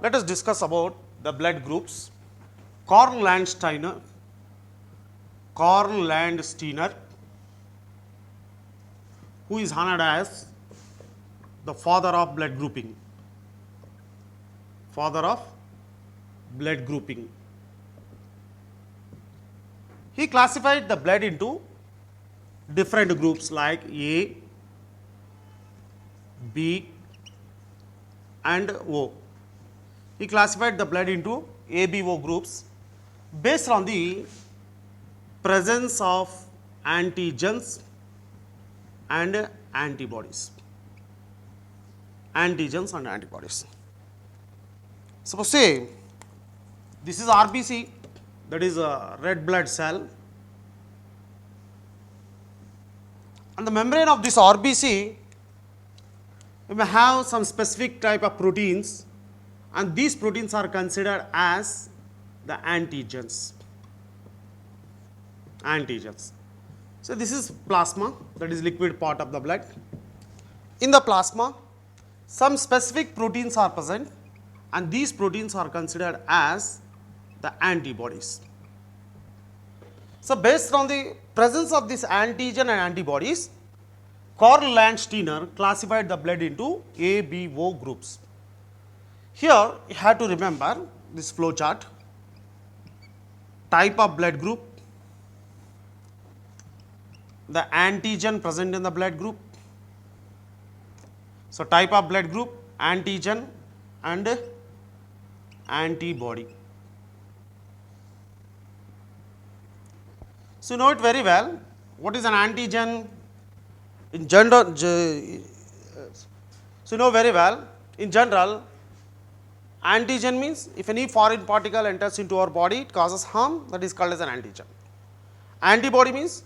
Let us discuss about the blood groups. Karl Landsteiner, who is honored as the father of blood grouping. Father of blood grouping. He classified the blood into different groups like A, B, and O. He classified the blood into ABO groups based on the presence of antigens and antibodies. Antigens and antibodies. Suppose say this is RBC, that is a red blood cell, and the membrane of this RBC we may have some specific type of proteins, and these proteins are considered as the antigens. So this is plasma, that is liquid part of the blood. In the plasma, some specific proteins are present, and these proteins are considered as the antibodies. So based on the presence of this antigen and antibodies, Karl Landsteiner classified the blood into ABO groups. Here you have to remember this flow chart: type of blood group, the antigen present in the blood group. So type of blood group, antigen and antibody. So you know it very well. What is an antigen? In general, so you know very well, in general, antigen means if any foreign particle enters into our body, it causes harm, that is called as an antigen. Antibody means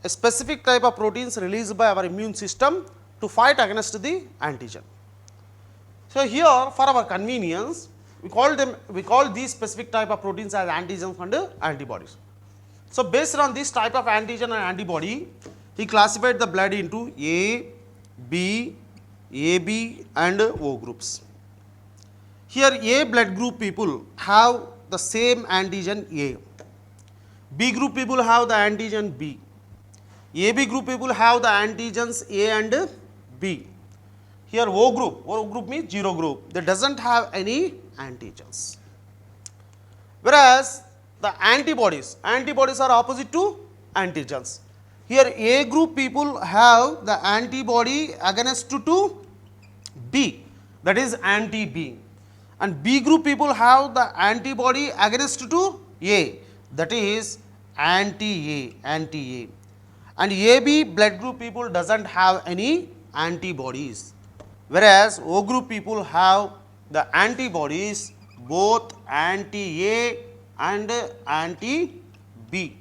a specific type of proteins released by our immune system to fight against the antigen. So here for our convenience, we call these specific type of proteins as antigens and antibodies. So based on this type of antigen and antibody, he classified the blood into A, B, AB and O groups. Here A blood group people have the same antigen A. B group people have the antigen B. AB group people have the antigens A and B. Here O group means 0 group, they doesn't have any antigens. Whereas the antibodies are opposite to antigens. Here A group people have the antibody against to B, that is anti-B, and B group people have the antibody against to A, that is anti-A. And AB blood group people doesn't have any antibodies, whereas O group people have the antibodies, both anti-A and anti-B.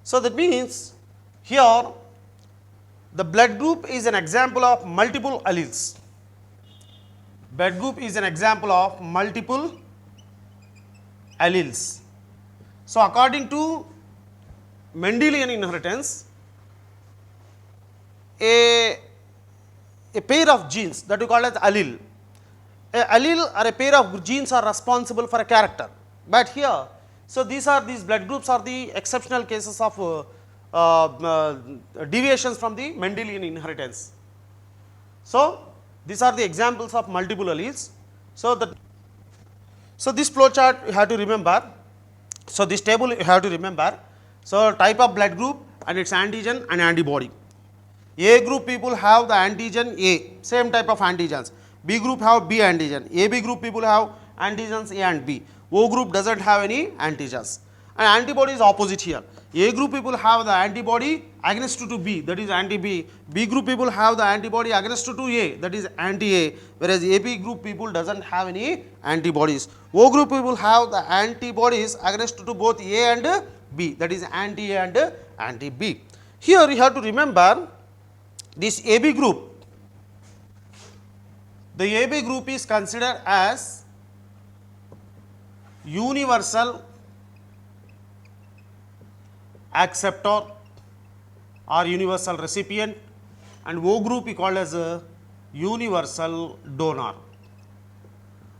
So that means here the blood group is an example of multiple alleles. Blood group is an example of multiple alleles. So according to Mendelian inheritance, a pair of genes that we call as allele. A allele or a pair of genes are responsible for a character. But here, so these blood groups are the exceptional cases of deviations from the Mendelian inheritance. So these are the examples of multiple alleles. So this flow chart you have to remember. So this table you have to remember. So type of blood group and its antigen and antibody. A group people have the antigen A, same type of antigens. B group have B antigen. AB group people have antigens A and B. O group doesn't have any antigens. And antibody is opposite here. A group people have the antibody against to B, that is anti-B. B group people have the antibody against to A, that is anti-A, whereas AB group people doesn't have any antibodies. O group people have the antibodies against to both A and B, that is anti-A and anti-B. Here you have to remember this AB group. The AB group is considered as universal acceptor or universal recipient, and O group we call as a universal donor.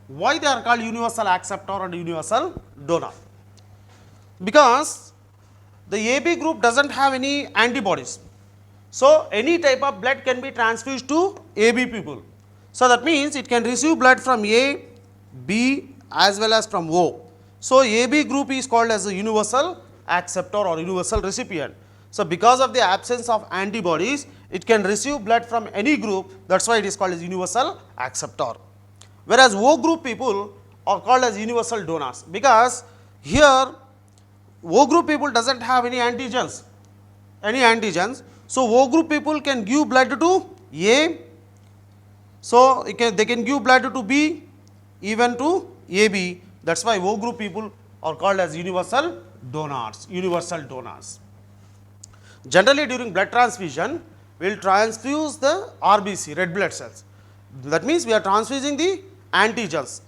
Why they are called universal acceptor and universal donor? Because the AB group doesn't have any antibodies. So, any type of blood can be transfused to AB people. So, that means it can receive blood from A, B as well as from O. So, AB group is called as a universal acceptor or universal recipient. So, because of the absence of antibodies, it can receive blood from any group, that is why it is called as universal acceptor. Whereas O group people are called as universal donors, because here O group people doesn't have any antigens, So, O group people can give blood to A, so they can give blood to B, even to AB. That is why O group people are called as universal donors, Generally during blood transfusion, we will transfuse the RBC, red blood cells. That means we are transfusing the antigens.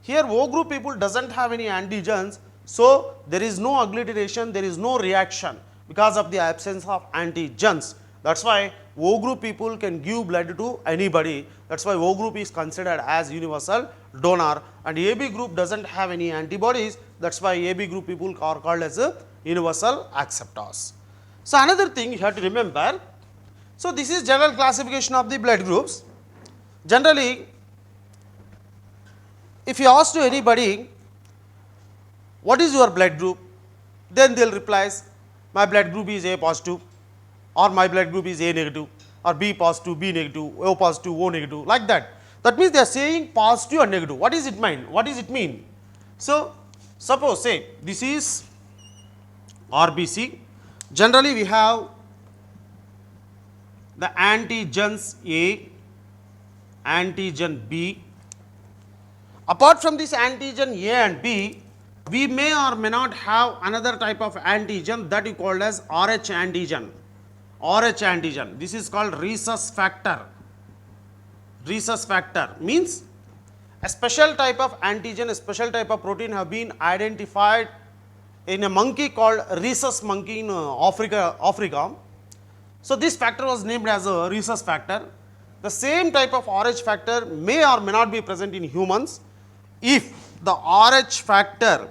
Here O group people doesn't have any antigens, so there is no agglutination, there is no reaction because of the absence of antigens. That is why O group people can give blood to anybody. That is why O group is considered as universal donor, and AB group doesn't have any antibodies. That is why AB group people are called as a universal acceptors. So, another thing you have to remember, so this is general classification of the blood groups. Generally, if you ask to anybody, what is your blood group? Then they will reply, my blood group is A positive, or my blood group is A negative, or B positive, B negative, O positive, O negative, like that. That means they are saying positive and negative. What does it mean? What does it mean? So, suppose say this is RBC. Generally, we have the antigens A, antigen B. Apart from this antigen A and B, we may or may not have another type of antigen that is called as RH antigen. RH antigen. This is called rhesus factor. Rhesus factor means a special type of antigen, a special type of protein have been identified in a monkey called rhesus monkey in Africa. So, this factor was named as a rhesus factor. The same type of RH factor may or may not be present in humans. If the RH factor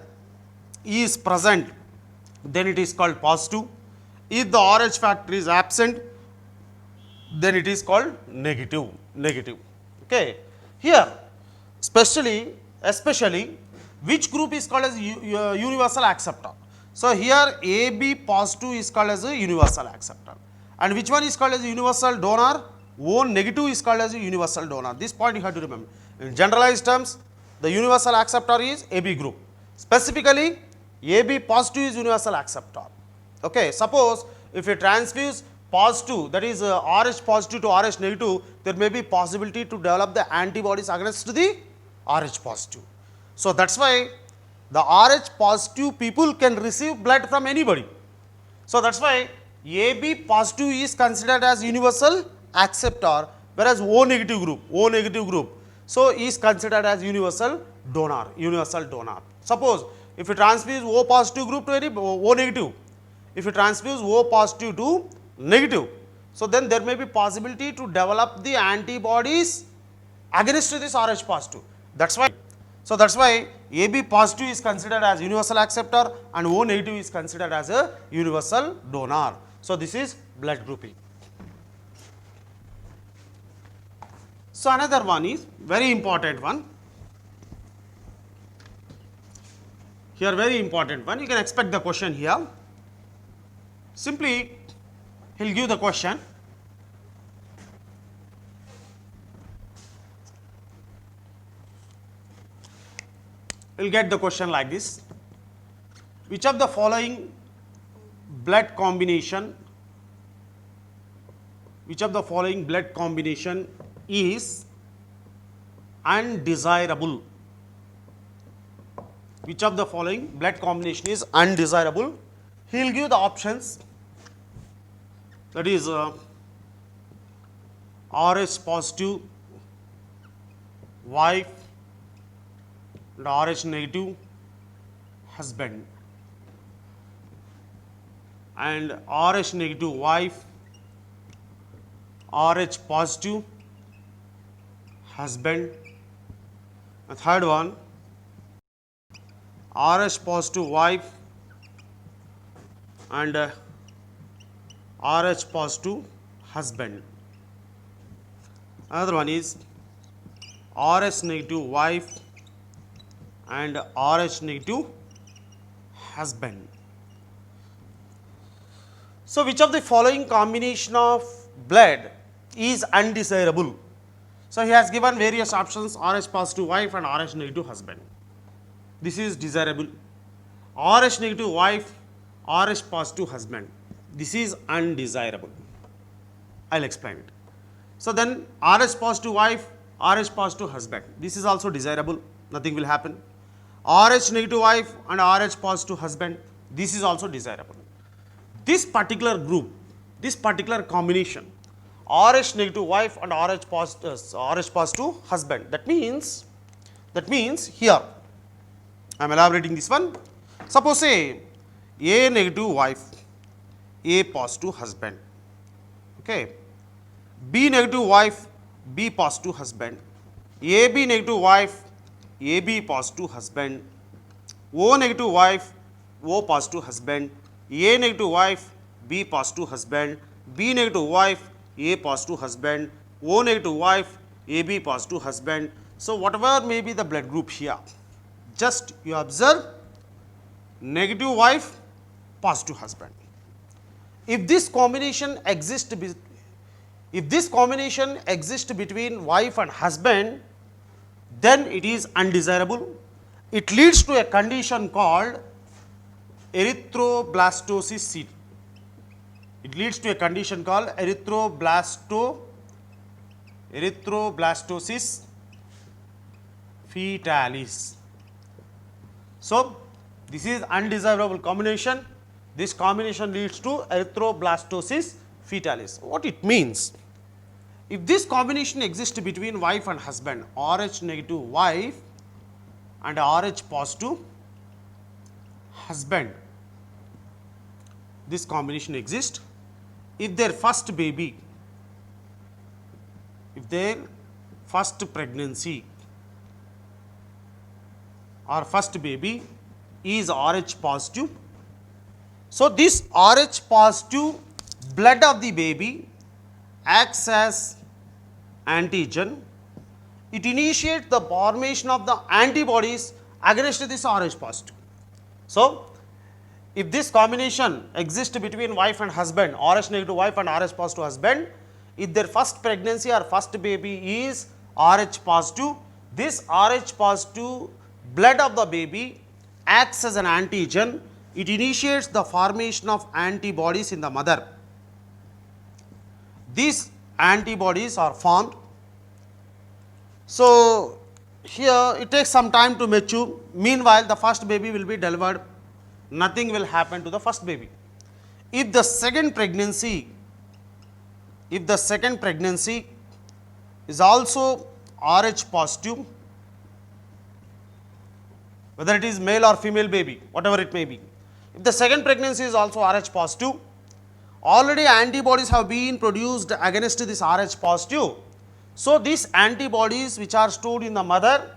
is present, then it is called positive. If the RH factor is absent, then it is called negative. Okay. Here, especially which group is called as universal acceptor? So, here AB positive is called as a universal acceptor, and which one is called as a universal donor? O negative is called as a universal donor. This point you have to remember. In generalized terms, the universal acceptor is AB group. Specifically, AB positive is universal acceptor. Okay. Suppose if you transfuse positive, that is RH positive to RH negative, there may be possibility to develop the antibodies against the RH positive. So, that is why the RH positive people can receive blood from anybody. So, that is why AB positive is considered as universal acceptor, whereas O negative group, so is considered as universal donor. Suppose if you transfuse O positive group to any O negative, if you transfuse O positive to negative, so then there may be possibility to develop the antibodies against this RH positive. That is why AB positive is considered as universal acceptor and O negative is considered as a universal donor. So, this is blood grouping. So, another one is very important one. Here very important one, you can expect the question here. Simply he will give the question. You will get the question like this: which of the following blood combination is undesirable? Which of the following blood combination is undesirable? He will give the options, that is RH positive wife and RH negative husband, and RH negative wife, RH positive husband, A third one, Rh positive wife and Rh positive husband. Another one is Rh negative wife and Rh negative husband. So, which of the following combination of blood is undesirable? So, he has given various options, Rh positive wife and Rh negative husband. This is desirable. Rh negative wife, Rh positive husband. This is undesirable. I will explain it. So, then Rh positive wife, Rh positive husband. This is also desirable, nothing will happen. Rh negative wife and Rh positive husband. This is also desirable. This particular group, this particular combination, Rh negative wife and Rh positive husband. That means here I am elaborating this one. Suppose say A negative wife, A positive husband, okay. B negative wife, B positive husband, AB negative wife, AB positive husband, O negative wife, O positive husband, A negative wife, B positive husband, B negative wife, A positive husband, O negative wife, AB positive husband. So, whatever may be the blood group here, just you observe negative wife, positive husband. If this combination exists between wife and husband, then it is undesirable. It leads to a condition called erythroblastosis. It leads to a condition called erythroblastosis fetalis. So, this is undesirable combination. This combination leads to erythroblastosis fetalis. What it means? If this combination exists between wife and husband, Rh negative wife and Rh positive husband, this combination exists. If their first baby, if their first pregnancy or first baby is Rh positive, so this Rh positive blood of the baby acts as antigen. It initiates the formation of the antibodies against this Rh positive. So, if this combination exists between wife and husband, Rh negative wife and Rh positive husband, if their first pregnancy or first baby is Rh positive, this Rh positive blood of the baby acts as an antigen. It initiates the formation of antibodies in the mother. These antibodies are formed. So, here it takes some time to mature. Meanwhile, the first baby will be delivered. Nothing will happen to the first baby. If the second pregnancy is also Rh positive, whether it is male or female baby, whatever it may be, if the second pregnancy is also Rh positive, already antibodies have been produced against this Rh positive. So, these antibodies which are stored in the mother,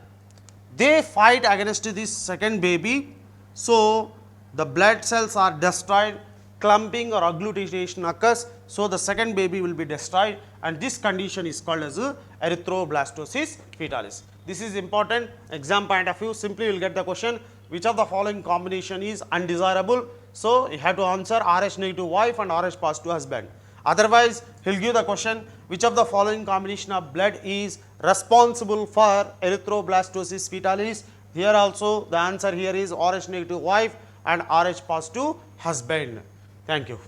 they fight against this second baby. So, the blood cells are destroyed, clumping or agglutination occurs. So, the second baby will be destroyed, and this condition is called as erythroblastosis fetalis. This is important exam point of view. Simply you will get the question, which of the following combination is undesirable. So, you have to answer Rh negative wife and Rh positive husband. Otherwise, he will give the question, which of the following combination of blood is responsible for erythroblastosis fetalis. Here also the answer here is Rh negative wife and Rh positive husband. Thank you.